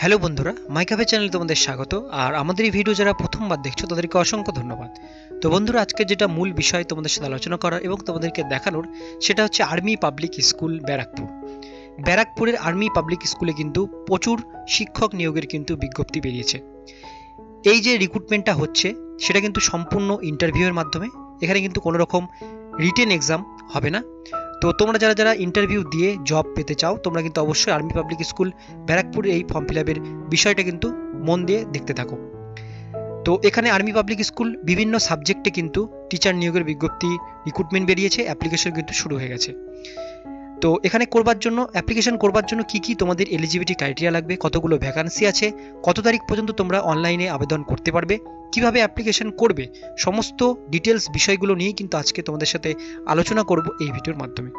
Hello বন্ধুরা, মাই cafe চ্যানেলে তোমাদের স্বাগত। আর আমাদের এই ভিডিও যারা প্রথমবার দেখছো তাদেরকে অসংখ্য ধন্যবাদ। তো বন্ধুরা, আজকে যেটা মূল বিষয় তোমাদের সাথে আলোচনা করার এবং তোমাদেরকে দেখানোর সেটা হচ্ছে আর্মি পাবলিক স্কুল ব্যারাকপুর। ব্যারাকপুরের আর্মি পাবলিক স্কুলে কিন্তু প্রচুর শিক্ষক নিয়োগের কিন্তু বিজ্ঞপ্তি বেরিয়েছে। এই যে রিক্রুটমেন্টটা হচ্ছে সেটা কিন্তু সম্পূর্ণ ইন্টারভিউয়ের মাধ্যমে, এখানে কিন্তু কোনো রকম রিটেন এক্সাম হবে না। তো তোমরা যারা যারা ইন্টারভিউ দিয়ে জব পেতে চাও তোমরা কিন্তু অবশ্যই আর্মি পাবলিক স্কুল ব্যারাকপুর এই ফর্ম ফিল আপের বিষয়টা কিন্তু মন দিয়ে দেখতে থাকো। তো এখানে আর্মি পাবলিক স্কুল বিভিন্ন সাবজেক্টে কিন্তু টিচার নিয়োগের বিজ্ঞপ্তি রিক্রুটমেন্ট বেরিয়েছে, অ্যাপ্লিকেশন কিন্তু শুরু হয়ে গেছে। তো এখানে অ্যাপ্লিকেশন করবার জন্য কি কি তোমাদের এলিজিবিলিটি ক্রাইটেরিয়া লাগবে, কতগুলো ভ্যাকান্সি আছে, কত তারিখ পর্যন্ত তোমরা অনলাইনে আবেদন করতে পারবে, কিভাবে অ্যাপ্লিকেশন করবে, সমস্ত ডিটেলস বিষয়গুলো নিয়েই কিন্তু আজকে তোমাদের সাথে আলোচনা করব এই ভিডিওর মাধ্যমে।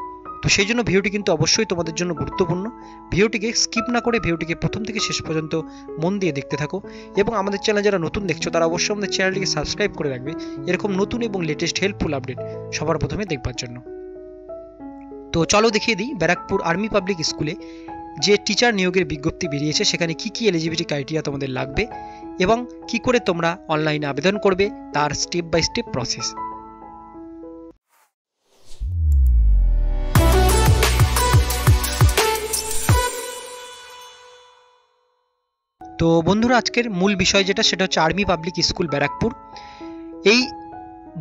তো সেই জন্য ভিডিওটি কিন্তু অবশ্যই তোমাদের জন্য গুরুত্বপূর্ণ। ভিডিওটিকে স্কিপ না করে ভিডিওটিকে প্রথম থেকে শেষ পর্যন্ত মন দিয়ে দেখতে থাকো। এবং আমাদের চ্যানেল যারা নতুন দেখছো তারা অবশ্যই আমাদের চ্যানেলটিকে সাবস্ক্রাইব করে রাখবে এরকম নতুন এবং লেটেস্ট হেল্পফুল আপডেট সবার প্রথমে দেখবার জন্য। তো চলো দেখিয়ে দিই ব্যারাকপুর আর্মি পাবলিক স্কুলে যে টিচার নিয়োগের বিজ্ঞপ্তি বেরিয়েছে সেখানে কি কি এলিজিবিলিটি ক্রাইটেরিয়া তোমাদের লাগবে এবং কি করে তোমরা অনলাইনে আবেদন করবে তার স্টেপ বাই স্টেপ প্রসেস। তো বন্ধুরা, আজকের মূল বিষয় যেটা সেটা হচ্ছে আর্মি পাবলিক স্কুল ব্যারাকপুর। এই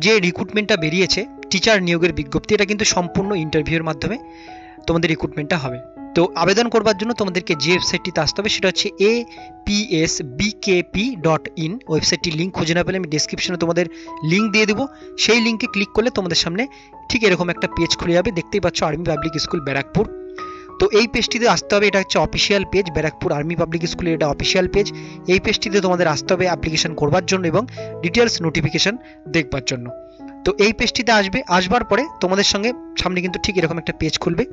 যে রিক্রুটমেন্টটা বেরিয়েছে টিচার নিয়োগের বিজ্ঞপ্তি, এটা কিন্তু সম্পূর্ণ ইন্টারভিউয়ের মাধ্যমে তোমাদের রিক্রুটমেন্টটা হবে। তো আবেদন করবার জন্য তোমাদেরকে যে ওয়েবসাইটটিতে আসতে হবে সেটা হচ্ছে apsbkp.in। ওয়েবসাইটটির লিঙ্ক খুঁজে না পেলে আমি ডেসক্রিপশনে তোমাদের লিঙ্ক দিয়ে দেবো। সেই লিঙ্কে ক্লিক করলে তোমাদের সামনে ঠিক এরকম একটা পেজ খুলে যাবে, দেখতেই পাচ্ছ আর্মি পাবলিক স্কুল ব্যারাকপুর। তো এই পেজটিতে আসতে হবে, এটা হচ্ছে official page, Barrackpore army public স্কুলের এটা অফিসিয়াল পেজ। এই পেজটিতে তোমাদের আসতে হবে অ্যাপ্লিকেশন করবার জন্য এবং ডিটেলস নোটিফিকেশন দেখবার জন্য। তো এই পেজটিতে আসবার পরে তোমাদের সামনে কিন্তু ঠিক এরকম একটা পেজ খুলবে।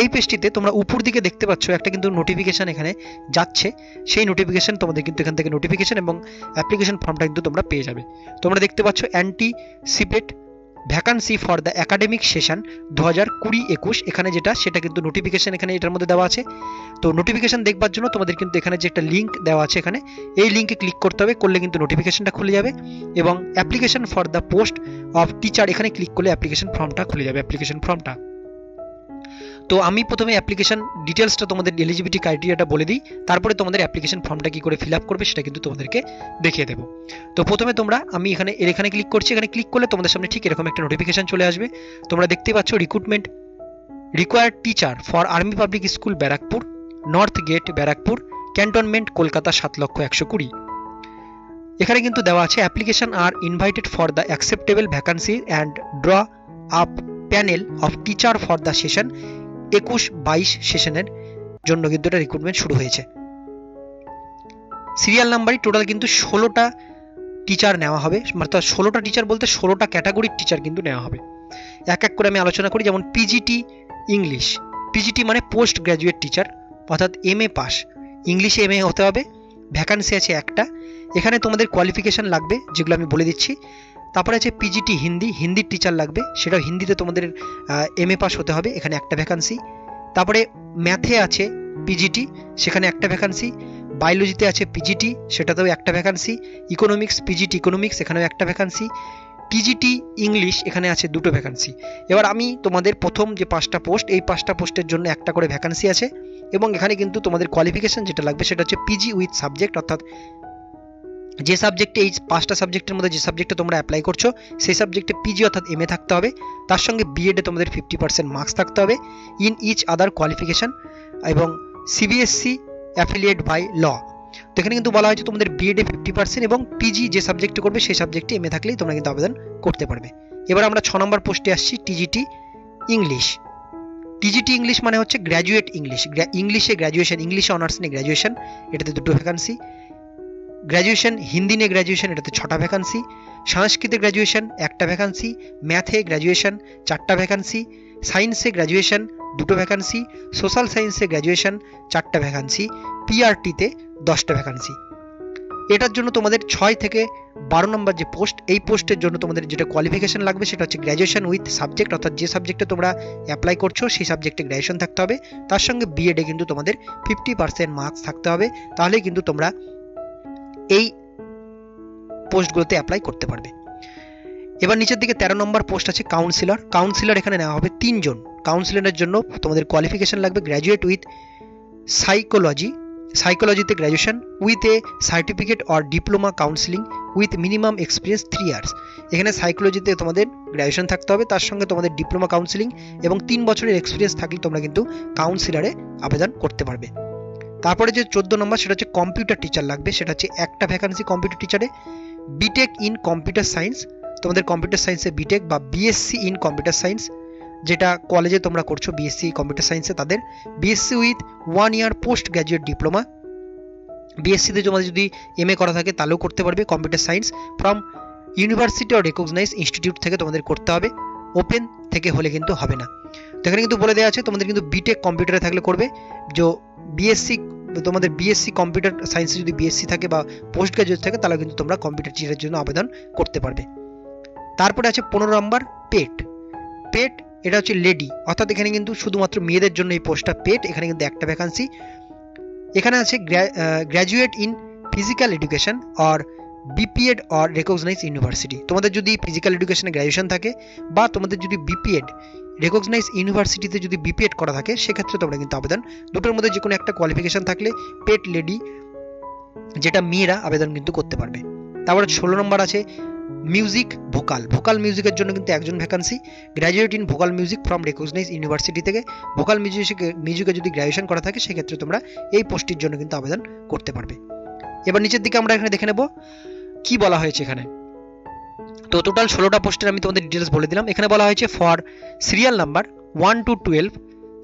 এই পেজটিতে তোমরা উপর দিকে দেখতে পাচ্ছ একটা কিন্তু নোটিফিকেশন এখানে যাচ্ছে, সেই নোটিফিকেশন তোমাদের কিন্তু এখান থেকে নোটিফিকেশন এবং অ্যাপ্লিকেশন ফর্মটা কিন্তু তোমরা পেয়ে যাবে। তোমরা দেখতে পাচ্ছ anticipate vacancy for the academic session 2020-21, এখানে সেটা কিন্তু নোটিফিকেশন এখানে এটার মধ্যে দেওয়া আছে। তো নোটিফিকেশন দেখবার জন্য তোমাদের কিন্তু এখানে যে একটা লিঙ্ক দেওয়া আছে, এখানে এই লিঙ্কে ক্লিক করতে হবে, করলে কিন্তু নোটিফিকেশনটা খুলে যাবে এবং application for the post of teacher এখানে ক্লিক করলে অ্যাপ্লিকেশন ফর্মটা খুলে যাবে, অ্যাপ্লিকেশন ফর্মটা। তো আমি প্রথমে অ্যাপ্লিকেশন ডিটেলসটা তোমাদের এলিজিবিলিটি ক্রাইটেরিয়াটা বলে দিই, তারপরে তোমাদের অ্যাপ্লিকেশন ফর্মটা কি করে ফিল আপ করবে সেটা কিন্তু তোমাদেরকে দেখিয়ে দেবো। তো প্রথমে আমি এখানে ক্লিক করছি, এখানে ক্লিক করলে তোমাদের সামনে ঠিক এরকম একটা নোটিফিকেশন চলে আসবে। তোমরা দেখতেই পাচ্ছ recruitment required teacher for army public school Barrackpore, north gate Barrackpore, cantonment Kolkata 7,120,000। এখানে কিন্তু দেওয়া আছে application are invited for the acceptable vacancy and draw up panel of teacher for the session 21-22 সেশনের জন্য কিন্তু এটা রিক্রুটমেন্ট শুরু হয়েছে। সিরিয়াল নাম্বারই টোটাল কিন্তু 16টা টিচার নেওয়া হবে, মানে 16টা টিচার বলতে 16টা ক্যাটাগরির টিচার কিন্তু নেওয়া হবে। এক এক করে আমি আলোচনা করি। যেমন পিজিটি ইংলিশ, পিজিটি মানে পোস্ট গ্র্যাজুয়েট টিচার, অর্থাৎ MA পাস, ইংলিশে MA হতে হবে। ভ্যাকান্সি আছে একটা, এখানে তোমাদের কোয়ালিফিকেশন লাগবে যেগুলো আমি বলে দিচ্ছি। তারপরে আছে পিজিটি হিন্দির টিচার লাগবে, সেটাও হিন্দিতে তোমাদের MA পাস হতে হবে, এখানে একটা ভ্যাকান্সি। তারপরে ম্যাথে আছে পিজিটি, সেখানে একটা ভ্যাকান্সি। বায়োলজিতে আছে পিজিটি, সেটাতেও একটা ভ্যাকান্সি। ইকোনমিক্স পিজিটি ইকোনমিক্স, এখানেও একটা ভ্যাকান্সি। টিজিটি ইংলিশ, এখানে আছে দুটো ভ্যাকান্সি। এবার আমি তোমাদের প্রথম যে 5টা পোস্ট, এই 5টা পোস্টের জন্য একটা করে ভ্যাকান্সি আছে এবং এখানে কিন্তু তোমাদের কোয়ালিফিকেশন যেটা লাগবে সেটা হচ্ছে পিজি উইথ সাবজেক্ট, অর্থাৎ যে সাবজেক্টে এই 5টা সাবজেক্টের মধ্যে যে সাবজেক্টে তোমরা অ্যাপ্লাই করছো সেই সাবজেক্টে পিজি অর্থাৎ MA থাকতে হবে, তার সঙ্গে বিএডে তোমাদের 50% মার্কস থাকতে হবে ইন ইচ আদার কোয়ালিফিকেশন, এবং CBSE অ্যাফিলিয়েট বাই ল। তো এখানে কিন্তু বলা হয়েছে তোমাদের বিএডে 50% এবং পিজি যে সাবজেক্টে করবে সেই সাবজেক্টে MA থাকলেই তোমরা কিন্তু আবেদন করতে পারবে। এবার আমরা 6 নম্বর পোস্টে আসছি, টিজিটি ইংলিশ। টিজিটি ইংলিশ মানে হচ্ছে গ্র্যাজুয়েট ইংলিশ, ইংলিশে গ্র্যাজুয়েশন, ইংলিশে অনার্স নিয়ে গ্র্যাজুয়েশন, এটাতে দুটো ভ্যাকান্সি। গ্র্যাজুয়েশন হিন্দি নিয়ে গ্র্যাজুয়েশন, এটাতে 6টা ভ্যাকান্সি। সংস্কৃতে গ্র্যাজুয়েশন একটা ভ্যাকান্সি, ম্যাথে গ্র্যাজুয়েশন 4টা ভ্যাকান্সি, সায়েন্সে গ্র্যাজুয়েশন 2টো ভ্যাকান্সি, সোশ্যাল সায়েন্সে গ্র্যাজুয়েশন 4টা ভ্যাকান্সি, পিআরটিতে 10টা ভ্যাকান্সি। এটার জন্য তোমাদের 6 থেকে 12 নম্বর যে পোস্ট, এই পোস্টের জন্য তোমাদের যেটা কোয়ালিফিকেশন লাগবে সেটা হচ্ছে গ্র্যাজুয়েশন উইথ সাবজেক্ট, অর্থাৎ যে সাবজেক্টে তোমরা অ্যাপ্লাই করছো সেই সাবজেক্টে গ্র্যাজুয়েশন থাকতে হবে, তার সঙ্গে বিএডে কিন্তু তোমাদের 50% মার্কস থাকতে হবে, তাহলেই কিন্তু তোমরা এই পোস্টগুলোতে অ্যাপ্লাই করতে পারবে। এবার নিচের দিকে 13 নম্বর পোস্ট আছে কাউন্সিলর। কাউন্সিলর এখানে নেওয়া হবে 3 জন। কাউন্সিলরের জন্য তোমাদের কোয়ালিফিকেশন লাগবে গ্র্যাজুয়েট উইথ সাইকোলজিতে graduation with a certificate or diploma counselling with minimum experience 3 years. এখানে সাইকোলজিতে তোমাদের গ্র্যাজুয়েশন থাকতে হবে, তার সঙ্গে তোমাদের ডিপ্লোমা কাউন্সিলিং এবং 3 বছরের এক্সপিরিয়েন্স থাকলে তোমরা কিন্তু কাউন্সিলরে আবেদন করতে পারবে। তারপরে যে 14 নম্বর সেটা হচ্ছে কম্পিউটার টিচার লাগবে, সেটা হচ্ছে একটা ভ্যাকান্সি কম্পিউটার টিচারে। বিটেক ইন কম্পিউটার সায়েন্স, তোমাদের কম্পিউটার সায়েন্সে বিটেক বা বিএসসি ইন কম্পিউটার সায়েন্স, যেটা কলেজে তোমরা করছো বিএসসি কম্পিউটার সায়েন্সে, তাদের BSc with 1 year post graduate diploma. বিএসসিতে তোমাদের যদি এমএ করা থাকে তাহলেও করতে পারবে computer science from university or recognise institute থেকে তোমাদের করতে হবে, ওপেন থেকে হলে কিন্তু হবে না। তো এখানে কিন্তু বলে দেওয়া আছে তোমাদের কিন্তু বিটেক কম্পিউটারে থাকলে করবে, যে বিএসসি তোমাদের বিএসসি কম্পিউটার সায়েন্সে যদি বিএসসি থাকে বা পোস্ট গ্র্যাজুয়েট থাকে তাহলে কিন্তু তোমরা কম্পিউটার টিচারের জন্য আবেদন করতে পারবে। তারপরে আছে 15 নম্বর পেট। এটা হচ্ছে লেডি, অর্থাৎ এখানে কিন্তু শুধুমাত্র মেয়েদের জন্য এই পোস্টটা পেট। এখানে কিন্তু একটা ভ্যাকান্সি। এখানে আছে graduate in physical education or BPEd or recognise university. তোমাদের যদি ফিজিক্যাল এডুকেশনে গ্র্যাজুয়েশন থাকে বা তোমাদের যদি বিপিএড রেকগনাইজ ইউনিভার্সিটিতে যদি বিপিএড করা থাকে সেক্ষেত্রে তোমরা কিন্তু আবেদন, দুটোর মধ্যে যে কোনো একটা কোয়ালিফিকেশন থাকলে পেট লেডি যেটা মেয়েরা আবেদন কিন্তু করতে পারবে। তারপরে 16 নম্বর আছে মিউজিক ভোকাল মিউজিকের জন্য কিন্তু একজন vacancy, graduate in vocal music from recognise university থেকে। ভোকাল মিউজিকে যদি গ্র্যাজুয়েশন করা থাকে সেক্ষেত্রে তোমরা এই পোস্টের জন্য কিন্তু আবেদন করতে পারবে। এবার নিচের দিকে আমরা এখানে দেখে নেব কি বলা হয়েছে এখানে। তো টোটাল 16টা পোস্টের আমি তোমাদের ডিটেলস বলে দিলাম। এখানে বলা হয়েছে for serial number 1 to 12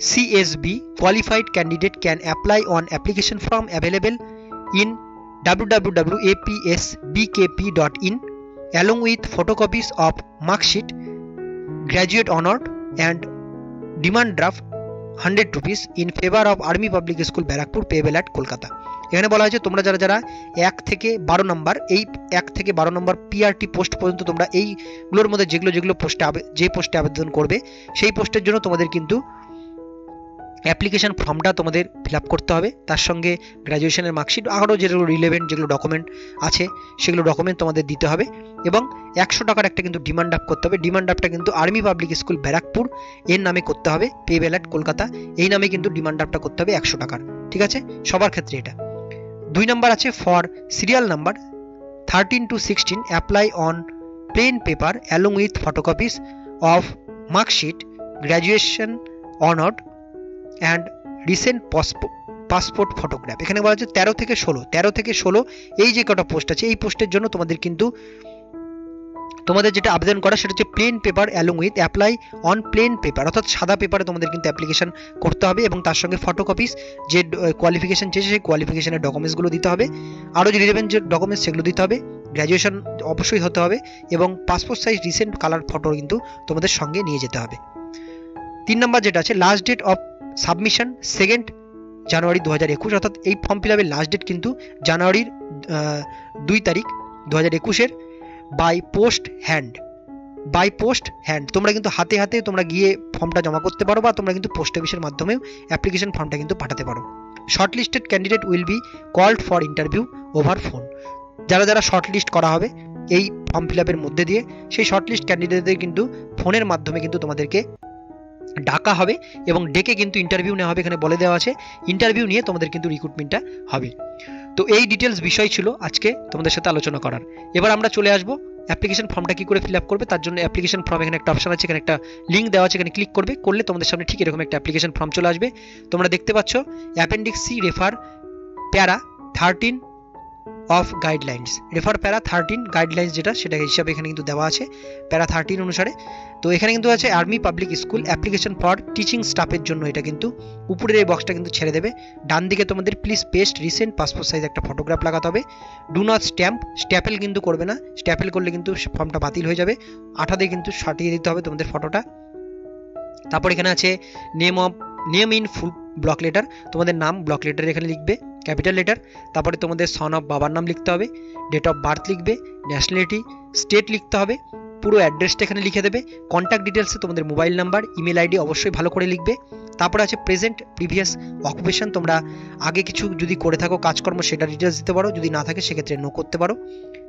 CSB qualified candidate can apply on application form available in www.apsbkp.in along with photocopies of mark sheet, graduate honored and demand draft 100 rupees in favor of Army Public School Barakpur payable at Kolkata। এখানে বলা হয়েছে তোমরা যারা 1 থেকে 12 নম্বর এই 1 থেকে 12 নম্বর PRT post পর্যন্ত তোমরা এইগুলোর মধ্যে যেগুলো পোস্টে আবেদন করবে সেই পোস্টের জন্য তোমাদের কিন্তু অ্যাপ্লিকেশন ফর্মটা তোমাদের ফিল আপ করতে হবে, তার সঙ্গে গ্র্যাজুয়েশনের মার্কশিট আরও যেগুলো রিলেভেন্ট যেগুলো ডকুমেন্ট আছে সেগুলো ডকুমেন্ট তোমাদের দিতে হবে এবং 100 টাকার একটা কিন্তু ডিমান্ড ড্রাফট করতে হবে। ডিমান্ড ড্রাফটটা কিন্তু আর্মি পাবলিক স্কুল ব্যারাকপুর এর নামে করতে হবে, পেবেল অ্যাট কলকাতা এই নামে কিন্তু ডিমান্ড ড্রাফটটা করতে হবে 100 টাকার। ঠিক আছে, সবার ক্ষেত্রে এটা। 2 নম্বর আছে for serial number 13 to 16 apply on plane paper along with photocopies of marksheet, graduation honoured and recent passport photograph. এখানে বলা হচ্ছে 13 থেকে 16 এই যে কটা পোস্ট আছে এই পোস্টের জন্য তোমাদের কিন্তু তোমাদের যেটা আবেদন করা সেটা হচ্ছে plane paper along with apply on plane paper, অর্থাৎ সাদা পেপারে তোমাদের কিন্তু অ্যাপ্লিকেশন করতে হবে এবং তার সঙ্গে ফটোকপিস যে কোয়ালিফিকেশন চেয়েছে সেই কোয়ালিফিকেশনের ডকুমেন্টসগুলো দিতে হবে, আরও যে রিলেভেন্ট যে ডকুমেন্টস সেগুলো দিতে হবে, গ্র্যাজুয়েশন অবশ্যই হতে হবে এবং passport size recent colour photo কিন্তু তোমাদের সঙ্গে নিয়ে যেতে হবে। 3 নম্বর যেটা আছে লাস্ট ডেট অফ সাবমিশন 2 জানুয়ারি 2021, অর্থাৎ এই ফর্ম ফিল আপের লাস্ট ডেট কিন্তু জানুয়ারির 2 তারিখ 2021 বাই পোস্ট হ্যান্ড। তোমরা কিন্তু হাতে তোমরা গিয়ে ফর্মটা জমা করতে পারো বা তোমরা কিন্তু পোস্ট অফিসের মাধ্যমেও অ্যাপ্লিকেশন ফর্মটা কিন্তু পাঠাতে পারো। Shortlisted candidate will be called for interview over phone. যারা শর্টলিস্ট করা হবে এই ফর্ম ফিল আপের মধ্যে দিয়ে সেই শর্টলিস্ট ক্যান্ডিডেটদের কিন্তু ফোনের মাধ্যমে কিন্তু তোমাদেরকে ডাকা হবে এবং ডেকে কিন্তু ইন্টারভিউ নেওয়া হবে। এখানে বলে দেওয়া আছে ইন্টারভিউ নিয়ে তোমাদের কিন্তু রিক্রুটমেন্টটা হবে। তো এই ডিটেলস বিষয় ছিল আজকে তোমাদের সাথে আলোচনা করার। এবার আমরা চলে আসবো অ্যাপ্লিকেশন ফর্মটা কি করে ফিল আপ করবে। তার জন্য অ্যাপ্লিকেশন ফর্ম এখানে একটা অপশন আছে, এখানে একটা লিঙ্ক দেওয়া আছে, এখানে ক্লিক করলে তোমাদের সামনে ঠিক এরকম একটা অ্যাপ্লিকেশন ফর্ম চলে আসবে। তোমরা দেখতে পাচ্ছ অ্যাপেন্ডিক্স সি রেফার প্যারা 13 অফ গাইডলাইন্স, রেফার প্যারা 13 গাইডলাইন্স যেটা সেটা হিসাবে এখানে কিন্তু দেওয়া আছে প্যারা 13 অনুসারে। তো এখানে কিন্তু আছে army public school application for teaching স্টাফের জন্য, এটা কিন্তু উপরের এই বক্সটা কিন্তু ছেড়ে দেবে। ডান দিকে তোমাদের please paste recent passport size একটা ফটোগ্রাফ লাগাতে হবে। ডু নট স্ট্যাপেল কিন্তু করবে না, স্ট্যাপেল করলে কিন্তু ফর্মটা বাতিল হয়ে যাবে। আঠা দিয়ে কিন্তু সাটিয়ে দিতে হবে তোমাদের ফটোটা। তারপর এখানে আছে name of name in full block letter, তোমাদের নাম ব্লক লেটার এখানে লিখবে, ক্যাপিটাল লেটার। তারপরে তোমাদের সন অফ বাবার নাম লিখতে হবে, ডেট অফ বার্থ লিখবে, ন্যাশনালিটি, স্টেট লিখতে হবে, পুরো অ্যাড্রেসটা এখানে লিখে দেবে। কন্ট্যাক্ট ডিটেলসে তোমাদের মোবাইল নাম্বার, ইমেল আইডি অবশ্যই ভালো করে লিখবে। তারপরে আছে প্রেজেন্ট, প্রিভিয়াস অকুপেশন, তোমরা আগে কিছু যদি করে থাকো কাজকর্ম সেটা ডিটেলস দিতে পারো, যদি না থাকে সেক্ষেত্রে নো করতে পারো।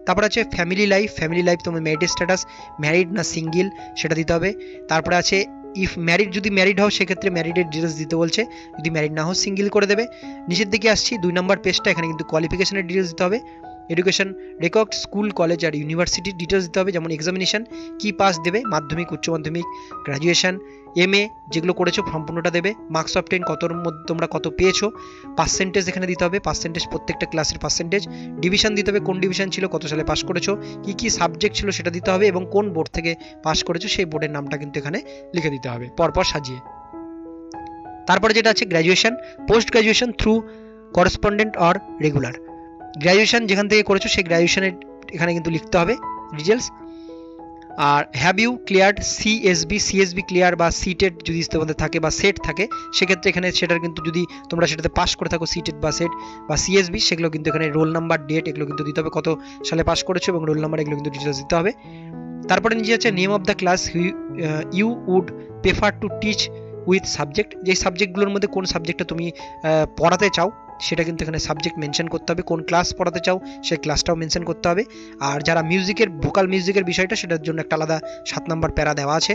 তারপর আছে ফ্যামিলি লাইফ, তোমার ম্যারিড স্ট্যাটাস, ম্যারিড না সিঙ্গেল সেটা দিতে হবে। তারপরে আছে ইফ ম্যারিড, যদি ম্যারিড হও সেক্ষেত্রে ম্যারিডের ডিটেলস দিতে বলছে, যদি ম্যারিড না হও সিঙ্গেল করে দেবে। নিচের দিকে আসছি 2 নম্বর পেজটা, এখানে কিন্তু কোয়ালিফিকেশনের ডিটেলস দিতে হবে, এডুকেশন রেকর্ড, স্কুল কলেজ আর ইউনিভার্সিটির ডিটেলস দিতে হবে, যেমন এক্সামিনেশন কি পাস দেবে, মাধ্যমিক, উচ্চ মাধ্যমিক, গ্র্যাজুয়েশন, এমএ যেগুলো করেছো সম্পূর্ণটা দেবে, মার্কস অফ 10 কতর মধ্যে তোমরা কত পেয়েছো, পার্সেন্টেজ এখানে দিতে হবে, পার্সেন্টেজ প্রত্যেকটা ক্লাসের পার্সেন্টেজ, ডিভিশন দিতে হবে, কোন ডিভিশন ছিল, কত সালে পাস করেছো, কি সাবজেক্ট ছিল সেটা দিতে হবে, এবং কোন বোর্ড থেকে পাস করেছো সেই বোর্ডের নামটা কিন্তু এখানে লিখে দিতে হবে পরপর সাজিয়ে। তারপরে যেটা আছে graduation, post graduation through correspondent or regular, graduation যেখান থেকে করেছো সেই গ্র্যাজুয়েশনের এখানে কিন্তু লিখতে হবে ডিটেলস। আর have you cleared CSB clear বা সিটেট যদি তোমাদের থাকে বা সেট থাকে সেক্ষেত্রে এখানে সেটার কিন্তু যদি তোমরা সেটাতে পাস করে থাকো সিটেট বা সেট বা সিএসবি সেগুলো কিন্তু এখানে রোল নাম্বার, ডেট এগুলো কিন্তু দিতে হবে, কত সালে পাস করেছো এবং রোল নাম্বার এগুলো কিন্তু ডিটেলস দিতে হবে। তারপরে নিচে আছে name of the class you would prefer to teach with subject, যেই সাবজেক্টগুলোর মধ্যে কোন সাবজেক্টটা তুমি পড়াতে চাও সেটা কিন্তু এখানে সাবজেক্ট মেনশন করতে হবে, কোন ক্লাস পড়াতে চাও সেই ক্লাসটাও মেনশন করতে হবে। আর যারা মিউজিকের ভোকাল মিউজিকের বিষয়টা সেটার জন্য একটা আলাদা 7 নম্বর প্যারা দেওয়া আছে।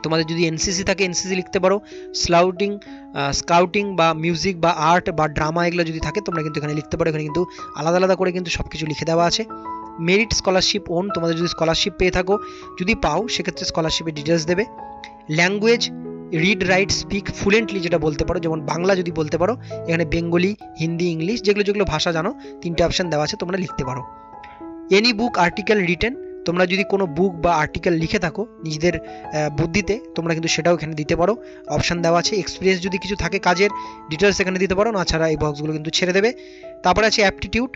তোমাদের যদি এনসিসি থাকে এনসিসি লিখতে পারো, স্কাউটিং বা মিউজিক বা আর্ট বা ড্রামা এগুলো যদি থাকে তোমরা কিন্তু এখানে লিখতে পারো, এখানে কিন্তু আলাদা আলাদা করে কিন্তু সব কিছু লিখে দেওয়া আছে। মেরিট স্কলারশিপ ওন, তোমাদের যদি স্কলারশিপ পেয়ে থাকো, যদি পাও সেক্ষেত্রে স্কলারশিপের ডিটেলস দেবে। Language read write speak fluently যেটা বলতে পারো, যেমন বাংলা যদি বলতে পারো এখানে বেঙ্গলি, হিন্দি, ইংলিশ যেগুলো ভাষা জানো 3টে অপশন দেওয়া আছে তোমরা লিখতে পারো। এনি বুক আর্টিকেল রিটেন, তোমরা যদি কোনো বুক বা আর্টিকেল লিখে থাকো নিজেদের বুদ্ধিতে তোমরা কিন্তু সেটাও এখানে দিতে পারো, অপশন দেওয়া আছে। এক্সপিরিয়েন্স যদি কিছু থাকে কাজের ডিটেলস এখানে দিতে পারো, না ছাড়া এই বক্সগুলো কিন্তু ছেড়ে দেবে। তারপরে আছে aptitude,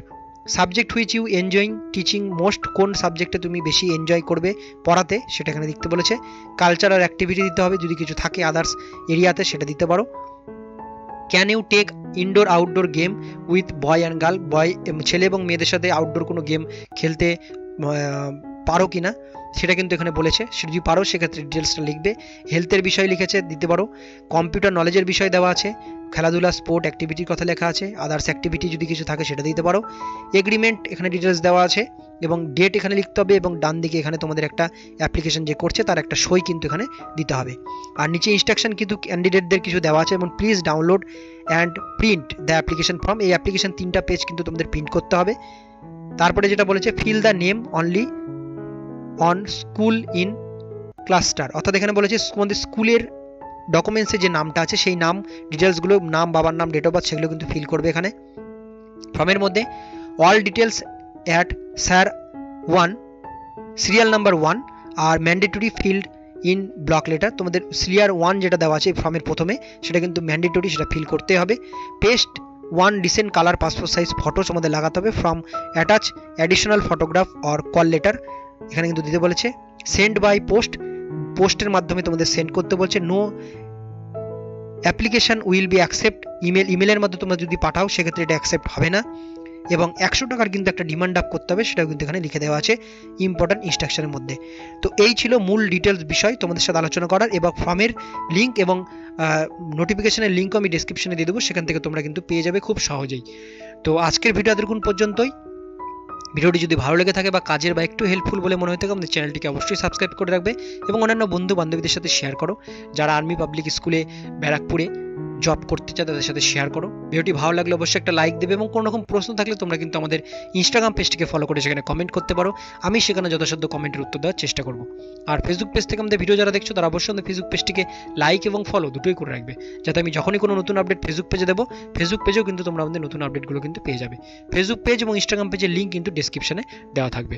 subject which you enjoying teaching most, কোন সাবজেক্টে তুমি বেশি এনজয় করবে পড়াতে সেটা এখানে লিখতে বলেছে। কালচারাল অ্যাক্টিভিটি দিতে হবে, যদি কিছু থাকে আদার্স এরিয়াতে সেটা দিতে পারো। Can you take indoor outdoor game with boy and girl, ছেলে এবং মেয়েদের সাথে আউটডোর কোনো গেম খেলতে পারো কিনা সেটা কিন্তু এখানে বলেছে, সেটা যদি পারো সেক্ষেত্রে ডিটেলসটা লিখবে। হেলথের বিষয় লিখেছে দিতে পারো, কম্পিউটার নলেজের বিষয় দেওয়া আছে, খেলাধুলা স্পোর্ট অ্যাক্টিভিটির কথা লেখা আছে, আদার্স অ্যাক্টিভিটি যদি কিছু থাকে সেটা দিতে পারো। এগ্রিমেন্ট এখানে ডিটেলস দেওয়া আছে এবং ডেট এখানে লিখতে হবে, এবং ডান দিকে এখানে তোমাদের একটা অ্যাপ্লিকেশন যে করছে তার একটা সই কিন্তু এখানে দিতে হবে। আর নিচে ইনস্ট্রাকশন কিন্তু ক্যান্ডিডেটদের কিছু দেওয়া আছে, এবং please download and print the application form, এই অ্যাপ্লিকেশন 3টা পেজ কিন্তু তোমাদের প্রিন্ট করতে হবে। তারপরে যেটা বলেছে fill the name only on school in cluster, অর্থাৎ এখানে বলেছে তোমাদের স্কুলের ডকুমেন্টসে যে নামটা আছে সেই নাম ডিটেলসগুলো, নাম, বাবার নাম, ডেট অফ বার্থ সেগুলো কিন্তু ফিল করবে এখানে ফর্মের মধ্যে। All details at sir 1 serial number 1 আর mandatory field in block letter, তোমাদের সিরিয়াল 1 যেটা দেওয়া আছে ফর্মের প্রথমে সেটা কিন্তু ম্যান্ডেটরি, সেটা ফিল করতে হবে। Paste 1 decent colour passport size photos আমাদের লাগাতে হবে, from attach additional photograph or call letter এখানে কিন্তু দিতে বলেছে। সেন্ড বাই পোস্টের মাধ্যমে তোমাদের সেন্ড করতে বলছে। No application will be accept, ইমেলের মাধ্যমে তোমরা যদি পাঠাও সেক্ষেত্রে এটা অ্যাকসেপ্ট হবে না, এবং 100 টাকার কিন্তু একটা ডিমান্ড আপ করতে হবে, সেটাও কিন্তু এখানে লিখে দেওয়া আছে ইম্পর্টেন্ট ইনস্ট্রাকশনের মধ্যে। তো এই ছিল মূল ডিটেলস বিষয় তোমাদের সাথে আলোচনা করার, এবং ফর্মের লিঙ্ক এবং নোটিফিকেশনের লিঙ্কও আমি ডেসক্রিপশনে দিয়ে দেবো, সেখান থেকে তোমরা কিন্তু পেয়ে যাবে খুব সহজেই। তো আজকের ভিডিও এতক্ষণ পর্যন্তই। ভিডিওটি যদি ভালো লেগে থাকে বা কাজের বা একটু হেল্পফুল বলে মনে হয়ে থাকে আমাদের চ্যানেলটিকে অবশ্যই সাবস্ক্রাইব করে রাখবে এবং অন্যান্য বন্ধু বান্ধবীদের সাথে শেয়ার করো, যারা আর্মি পাবলিক স্কুলে ব্যারাকপুরে জব করতে চায় তাদের সাথে শেয়ার করো। ভিডিওটি ভালো লাগলে অবশ্যই একটা লাইক দেবে, এবং কোনো রকম প্রশ্ন থাকলে তোমরা কিন্তু আমাদের ইনস্টাগ্রাম পেজটিকে ফলো করে সেখানে কমেন্ট করতে পারো, আমি সেখানে যথাসাধ্য কমেন্টের উত্তর দেওয়ার চেষ্টা করব। আর ফেসবুক পেজ থেকে আমাদের ভিডিও যারা দেখছো তারা অবশ্যই আমাদের ফেসবুক পেজটিকে লাইক এবং ফলো দুটোই করে রাখবে, যাতে আমি যখনই কোনো নতুন আপডেট ফেসবুক পেজে দেবো ফেসবুক পেজেও কিন্তু তোমরা আমাদের নতুন আপডেটগুলো কিন্তু পেয়ে যাবে। ফেসবুক পেজ এবং ইনস্টাগ্রাম পেজের লিঙ্ক কিন্তু ডেসক্রিপশনে দেওয়া থাকবে।